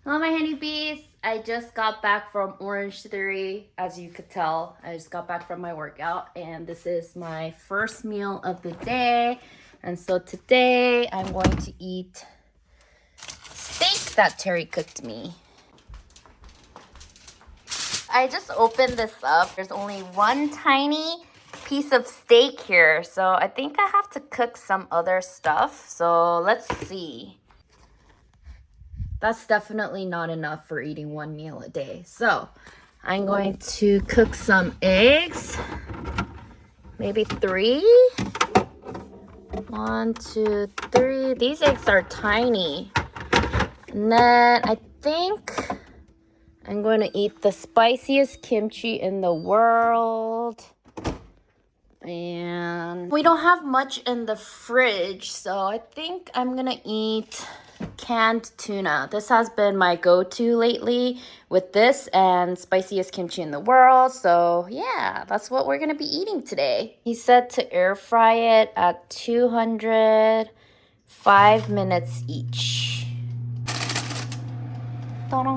Hello, my honeybees. I just got back from Orange Theory. As you could tell, I just got back from my workout, and this is my first meal of the day. And so today I'm going to eat steak that Terry cooked me. I just opened this up. There's only one tiny piece of steak here, so I think I have to cook some other stuff. So let's see. That's definitely not enough for eating one meal a day. So I'm going to cook some eggs. Maybe 3. 1, 2, 3. These eggs are tiny. And then I think I'm going to eat the spiciest kimchi in the world. And we don't have much in the fridge, so I think I'm gonna eat canned tuna. This has been my go-to lately with this and spiciest kimchi in the world. So yeah, that's what we're gonna be eating today. He said to air fry it at 200, 5 minutes each. Ta-da!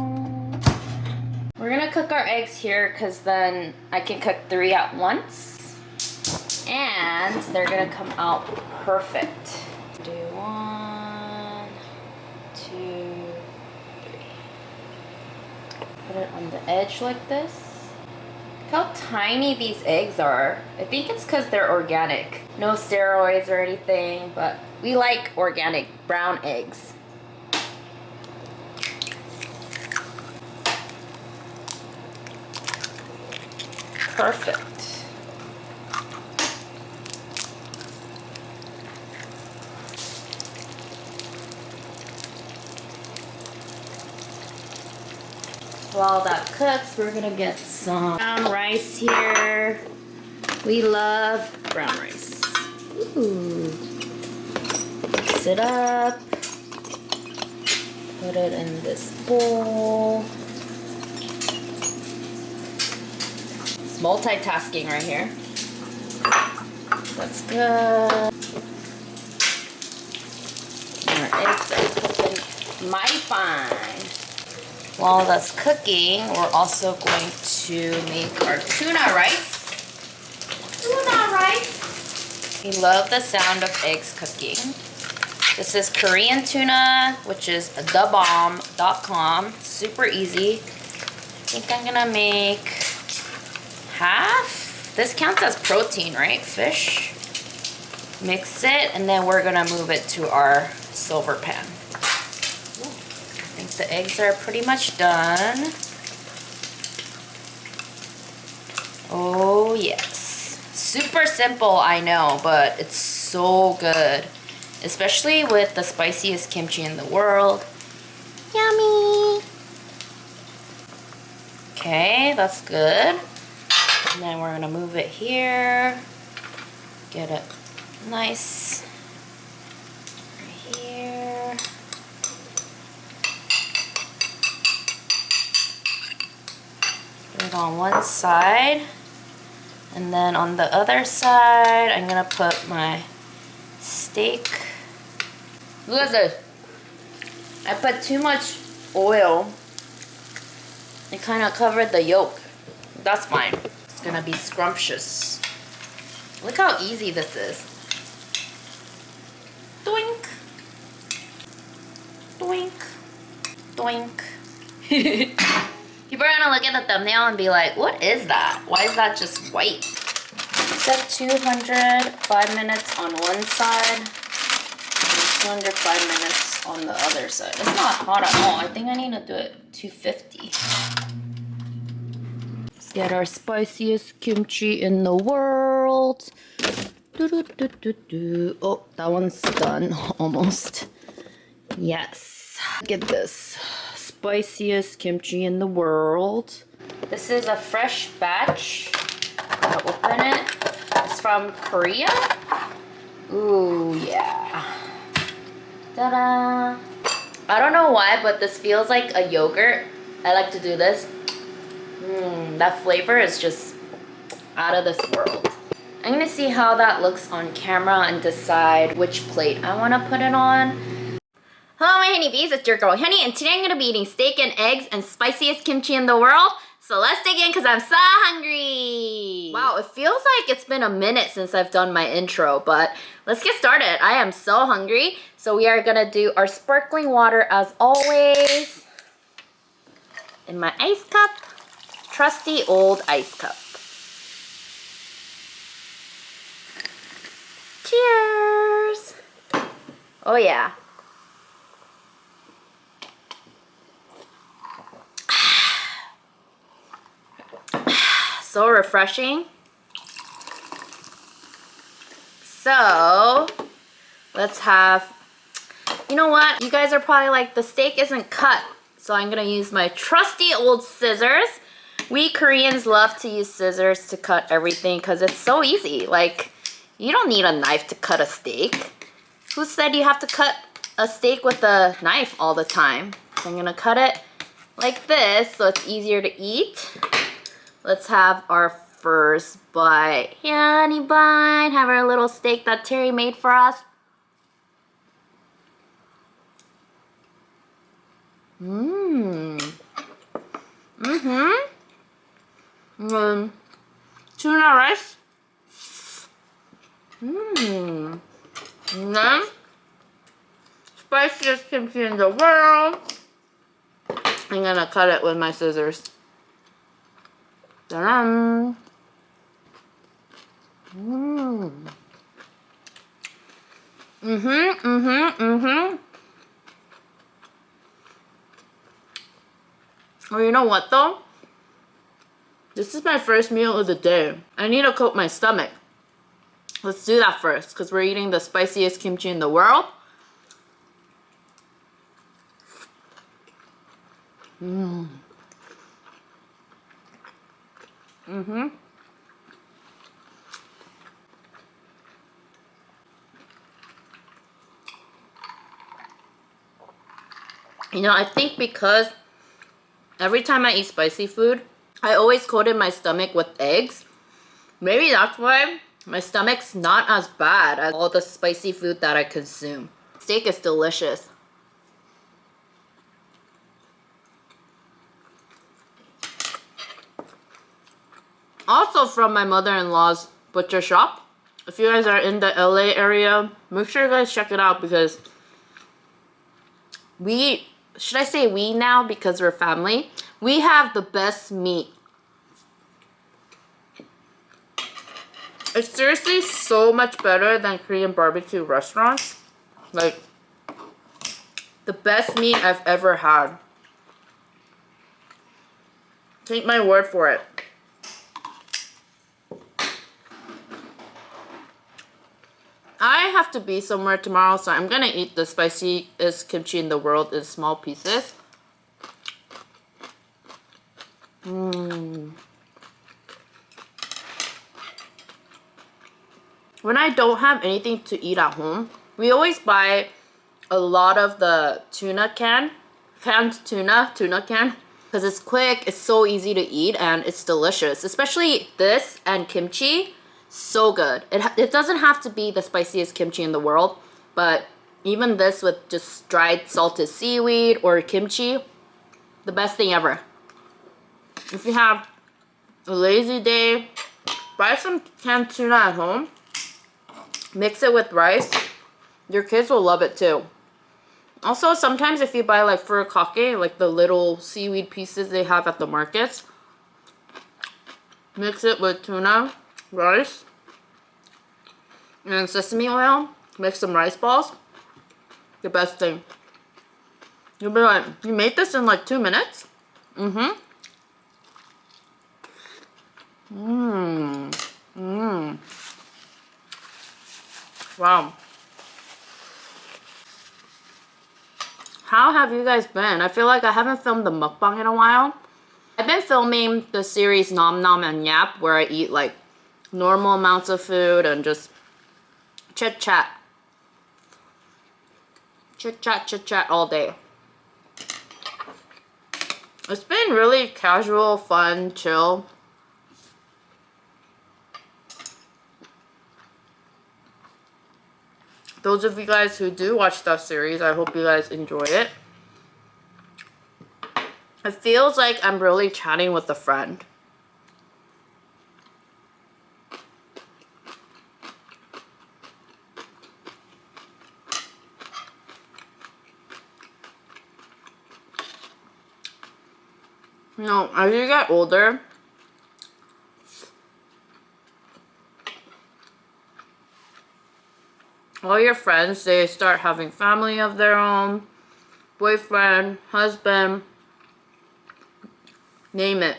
We're gonna cook our eggs here because then I can cook 3 at once. And they're gonna come out perfect. Do 1, 2, 3. Put it on the edge like this. Look how tiny these eggs are. I think it's because they're organic. No steroids or anything, but we like organic brown eggs. Perfect. While that cooks, we're gonna get some brown rice here. We love brown rice. Ooh. Mix it up. Put it in this bowl. It's multitasking right here. That's good. Our eggs are cooking mighty fine. While that's cooking, we're also going to make our tuna rice. Tuna rice! We love the sound of eggs cooking. This is Korean tuna, which is thebomb.com. Super easy. I think I'm gonna make half. This counts as protein, right? Fish. Mix it, and then we're gonna move it to our silver pan. The eggs are pretty much done. Oh yes. Super simple, I know, but it's so good. Especially with the spiciest kimchi in the world. Yummy! Okay, that's good. And then we're gonna move it here. Get it nice. Right here. Put it on one side, and then on the other side I'm gonna put my steak. Look at this. I put too much oil. It kind of covered the yolk. That's fine. It's gonna be scrumptious. Look how easy this is. Doink. Doink. Doink. People are gonna look at the thumbnail and be like, what is that? Why is that just white? Set 200, 5 minutes on one side, 205 minutes on the other side. It's not hot at all. I think I need to do it 250. Let's get our spiciest kimchi in the world. Oh, that one's done almost. Yes. Look at this. Spiciest kimchi in the world. This is a fresh batch. I'm gonna open it. It's from Korea. Ooh, yeah. Ta-da! I don't know why, but this feels like a yogurt. I like to do this. That flavor is just out of this world. I'm gonna see how that looks on camera and decide which plate I wanna put it on. Hello, my Hyuneeeats, it's your girl Hyunee, and today I'm gonna be eating steak and eggs and spiciest kimchi in the world. So let's dig in because I'm so hungry. Wow, it feels like it's been a minute since I've done my intro, but let's get started. I am so hungry. So we are gonna do our sparkling water as always in my ice cup, trusty old ice cup. Cheers. Oh yeah. So refreshing. So let's have, you know what? You guys are probably like, the steak isn't cut. So I'm gonna use my trusty old scissors. We Koreans love to use scissors to cut everything because it's so easy. Like, you don't need a knife to cut a steak. Who said you have to cut a steak with a knife all the time? So I'm gonna cut it like this so it's easier to eat. Let's have our first bite. Hyunee bite. Have our little steak that Terry made for us. Tuna rice. And then spiciest kimchi in the world. I'm gonna cut it with my scissors. Ta-da! Oh, you know what though? This is my first meal of the day. I need to coat my stomach. Let's do that first, because we're eating the spiciest kimchi in the world. You know, I think because every time I eat spicy food, I always coated my stomach with eggs. Maybe that's why my stomach's not as bad as all the spicy food that I consume. Steak is delicious. Also from my mother-in-law's butcher shop. If you guys are in the LA area, make sure you guys check it out because should I say we now because we're family? We have the best meat. It's seriously so much better than Korean barbecue restaurants. Like, the best meat I've ever had. Take my word for it. I have to be somewhere tomorrow, so I'm gonna eat the spiciest kimchi in the world in small pieces. When I don't have anything to eat at home, we always buy a lot of the tuna canned tuna can, because it's quick, it's so easy to eat, and it's delicious. Especially this and kimchi. So good. It doesn't have to be the spiciest kimchi in the world, but even this with just dried salted seaweed or kimchi, the best thing ever. If you have a lazy day, buy some canned tuna at home, mix it with rice. Your kids will love it too. Also, sometimes if you buy like furikake, like the little seaweed pieces they have at the markets, mix it with tuna, rice, and sesame oil. Make some rice balls. The best thing. You'll be like, you made this in like 2 minutes? Wow. How have you guys been? I feel like I haven't filmed the mukbang in a while. I've been filming the series Nom Nom and Yap, where I eat like normal amounts of food and just chit chat all day. It's been really casual, fun, chill. Those of you guys who do watch that series, I hope you guys enjoy it. It feels like I'm really chatting with a friend. No, as you get older, all your friends, they start having family of their own, boyfriend, husband, name it.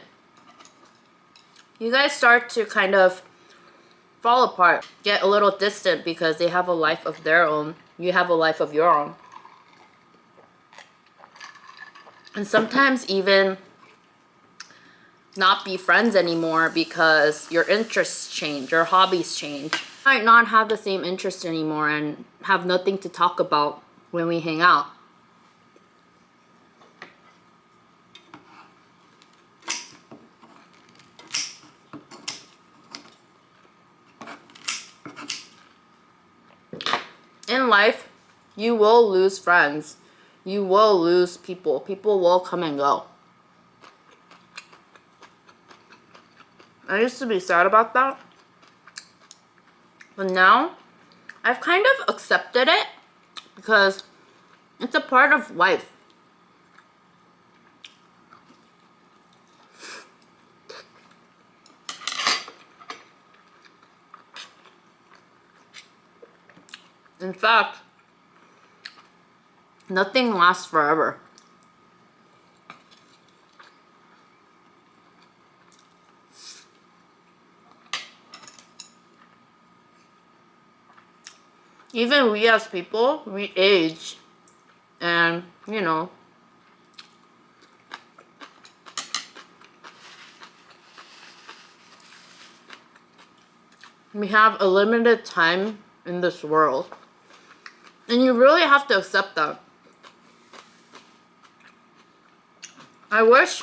You guys start to kind of fall apart, get a little distant because they have a life of their own. You have a life of your own. And sometimes even not be friends anymore because your interests change, your hobbies change. You might not have the same interest anymore and have nothing to talk about when we hang out. In life, you will lose friends. You will lose people. People will come and go. I used to be sad about that. But now, I've kind of accepted it because it's a part of life. In fact, nothing lasts forever. Even we as people, we age. And, you know, we have a limited time in this world. And you really have to accept that. I wish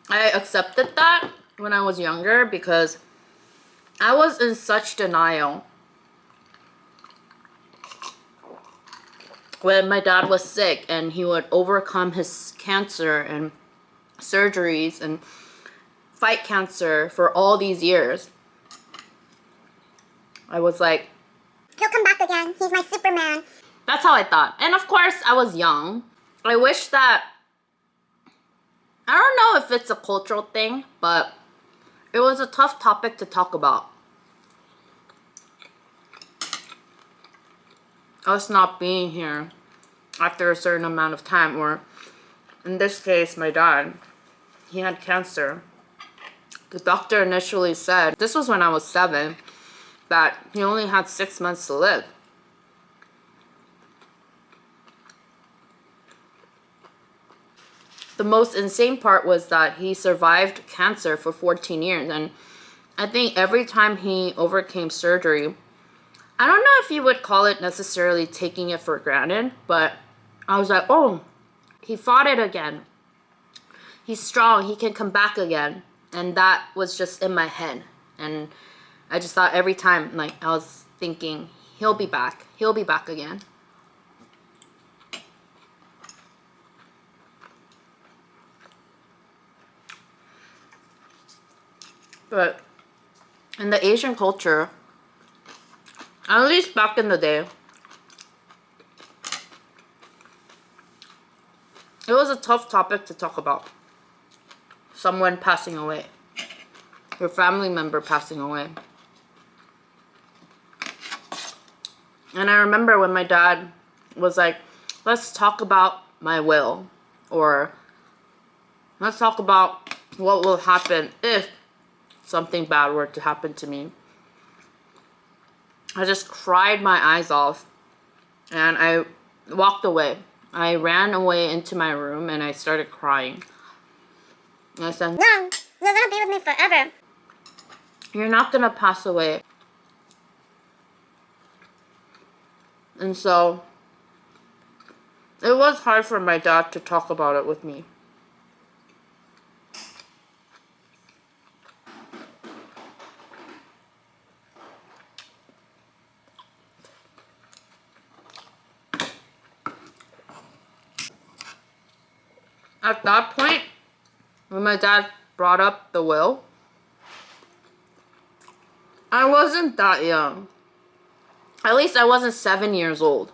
I accepted that when I was younger because I was in such denial. When my dad was sick and he would overcome his cancer and surgeries and fight cancer for all these years, I was like, he'll come back again. He's my Superman. That's how I thought. And of course, I was young. I wish that, I don't know if it's a cultural thing, but it was a tough topic to talk about. Us not being here after a certain amount of time, or in this case, my dad, he had cancer. The doctor initially said, this was when I was 7, that he only had 6 months to live. The most insane part was that he survived cancer for 14 years. And I think every time he overcame surgery, I don't know if you would call it necessarily taking it for granted, but I was like, oh, he fought it again. He's strong. He can come back again. And that was just in my head. And I just thought every time, like, I was thinking, he'll be back. He'll be back again. But in the Asian culture, at least back in the day, it was a tough topic to talk about. Someone passing away. Your family member passing away. And I remember when my dad was like, let's talk about my will. Or let's talk about what will happen if something bad were to happen to me. I just cried my eyes off. And I walked away. I ran away into my room and I started crying. And I said, No, you're gonna be with me forever. you're not gonna pass away. And so, it was hard for my dad to talk about it with me. at that point, when my dad brought up the will, I wasn't that young. At least I wasn't 7 years old.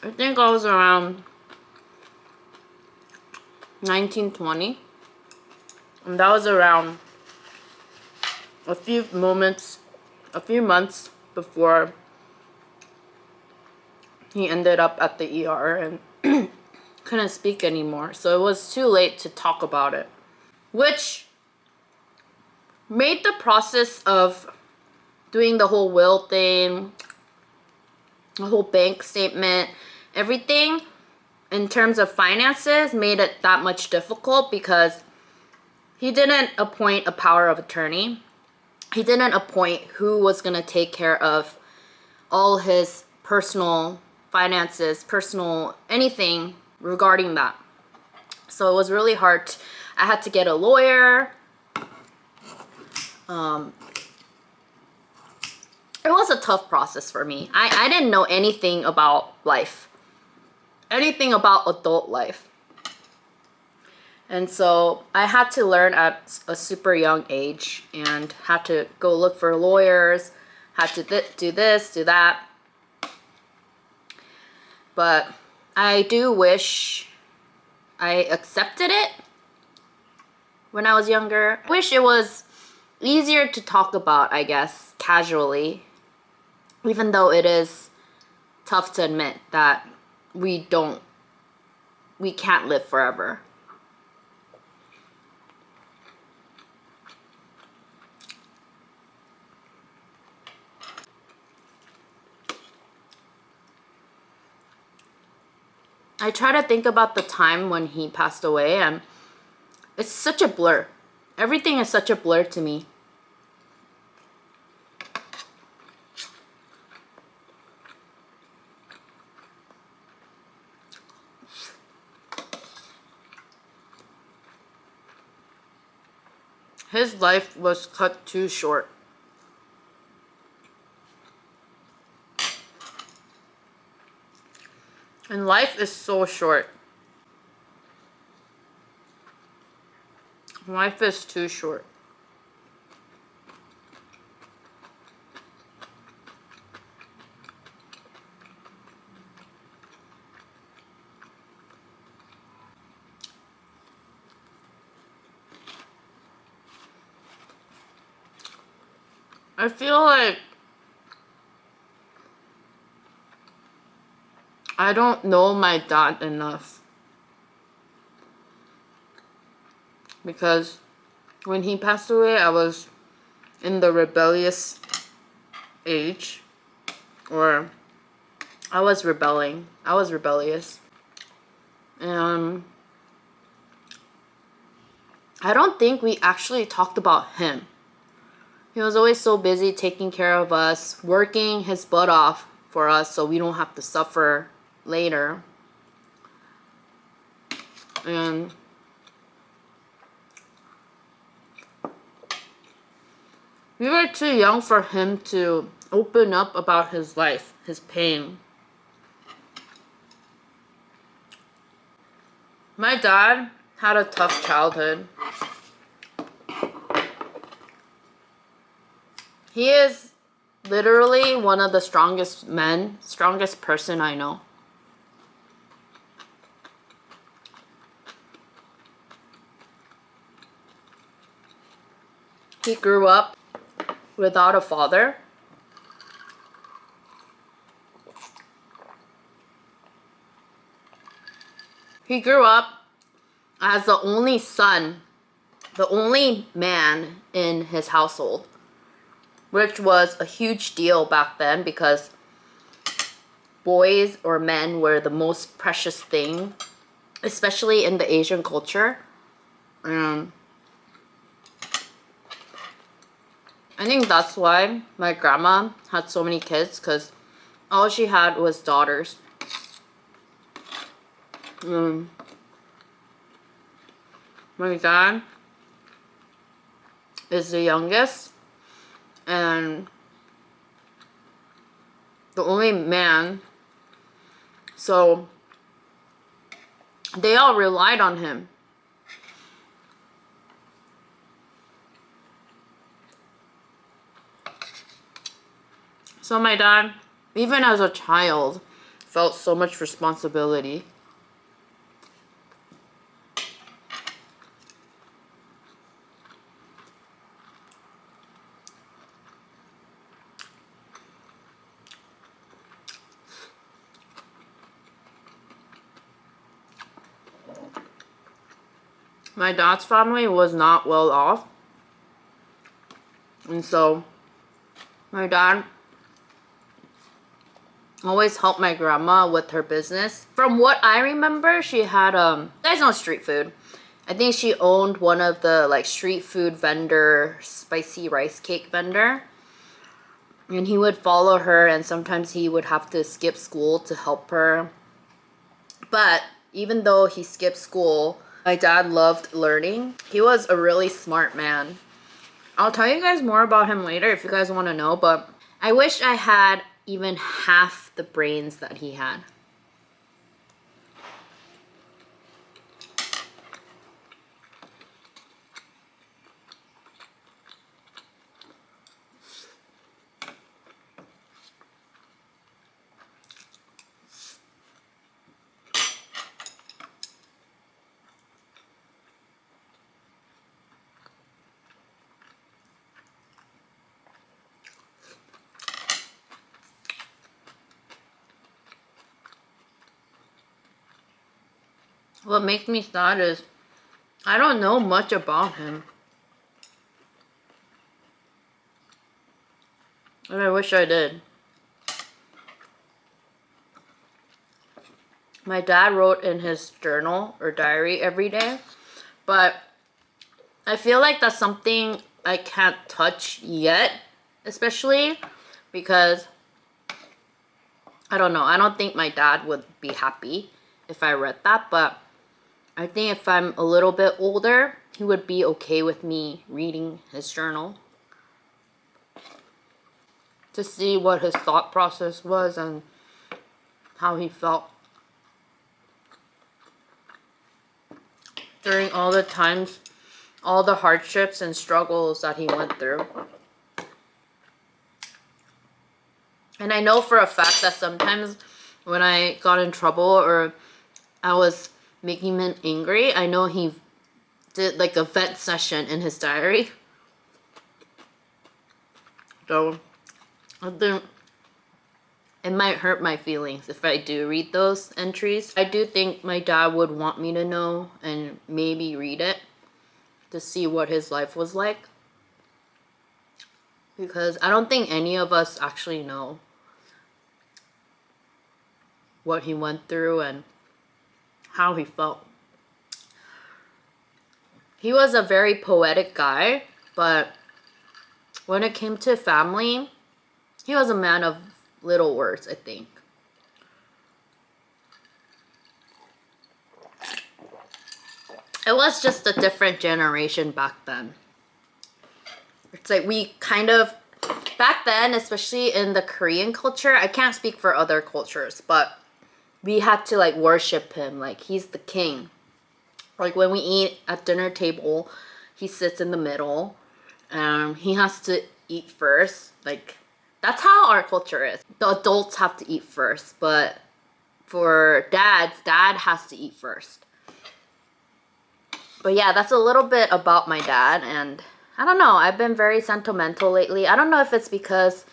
I think I was around 1920. And that was around a few months before he ended up at the ER and couldn't speak anymore. So it was too late to talk about it. Which made the process of doing the whole will thing, the whole bank statement, everything in terms of finances made it that much difficult because he didn't appoint a power of attorney. He didn't appoint who was going to take care of all his personal finances, personal anything regarding that. So it was really hard. I had to get a lawyer. It was a tough process for me. I didn't know anything about life. Anything about adult life. And so I had to learn at a super young age and had to go look for lawyers, had to do this, do that. But I do wish I accepted it when I was younger. I wish it was easier to talk about, I guess, casually. Even though it is tough to admit that we can't live forever. I try to think about the time when he passed away and it's such a blur. Everything is such a blur to me. His life was cut too short. And life is so short. Life is too short. I feel like I don't know my dad enough. Because when he passed away, I was in the rebellious age. Or I was rebelling. I was rebellious. And I don't think we actually talked about him. He was always so busy taking care of us, working his butt off for us so we don't have to suffer later. And we were too young for him to open up about his life, his pain. My dad had a tough childhood. He is literally one of the strongest men, strongest person I know. He grew up without a father. He grew up as the only son, the only man in his household, which was a huge deal back then because boys or men were the most precious thing, especially in the Asian culture. I think that's why my grandma had so many kids, because all she had was daughters. My dad is the youngest and the only man, so They all relied on him. So my dad, even as a child, felt so much responsibility. My dad's family was not well off. And so my dad always helped my grandma with her business. From what I remember, she had you guys know street food. I think she owned one of the like street food vendor, spicy rice cake vendor. And he would follow her, and sometimes he would have to skip school to help her. But even though he skipped school, my dad loved learning. He was a really smart man. I'll tell you guys more about him later if you guys want to know, but I wish I had even half the brains that he had. What makes me sad is I don't know much about him. And I wish I did. My dad wrote in his journal or diary every day, but I feel like that's something I can't touch yet, especially because I don't know. I don't think my dad would be happy if I read that, but I think if I'm a little bit older, he would be okay with me reading his journal to see what his thought process was and how he felt during all the times, all the hardships and struggles that he went through. And I know for a fact that sometimes when I got in trouble or I was making him angry, I know he did like a vent session in his diary. So I think it might hurt my feelings if I do read those entries. I do think my dad would want me to know and maybe read it to see what his life was like. Because I don't think any of us actually know what he went through and how he felt. He was a very poetic guy, but when it came to family, he was a man of little words, I think. It was just a different generation back then. It's like we kind of, back then, especially in the Korean culture, I can't speak for other cultures, but we had to like worship him, like he's the king. Like when we eat at dinner table, he sits in the middle. He has to eat first. Like that's how our culture is. The adults have to eat first, but for dads, dad has to eat first. But yeah, that's a little bit about my dad, and I don't know, I've been very sentimental lately. I don't know if it's because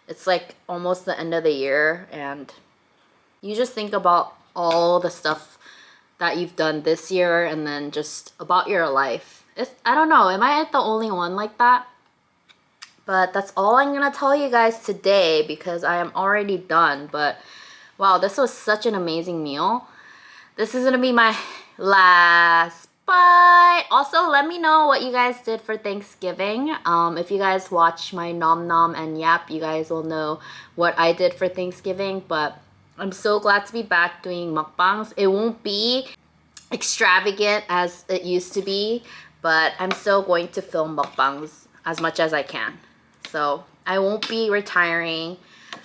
it's like almost the end of the year and you just think about all the stuff that you've done this year and then just about your life. I don't know, am I the only one like that? But that's all I'm gonna tell you guys today because I am already done. But wow, this was such an amazing meal. This is gonna be my last bite. Also, let me know what you guys did for Thanksgiving. If you guys watch my Nom Nom and Yap, you guys will know what I did for Thanksgiving. But I'm so glad to be back doing mukbangs. It won't be extravagant as it used to be, but I'm still going to film mukbangs as much as I can. So I won't be retiring.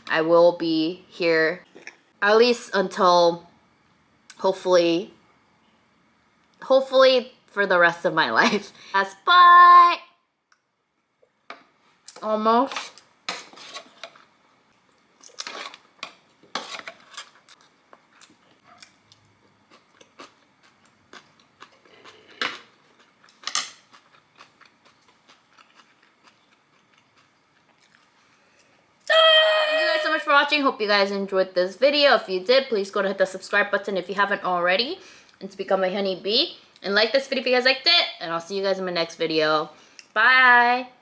I will be here at least until hopefully hopefully for the rest of my life. Yes, bye! Almost. So much for watching. Hope you guys enjoyed this video. If you did, please go to hit the subscribe button if you haven't already, and to become a Hyunee bee, and like this video if you guys liked it, and I'll see you guys in my next video. Bye.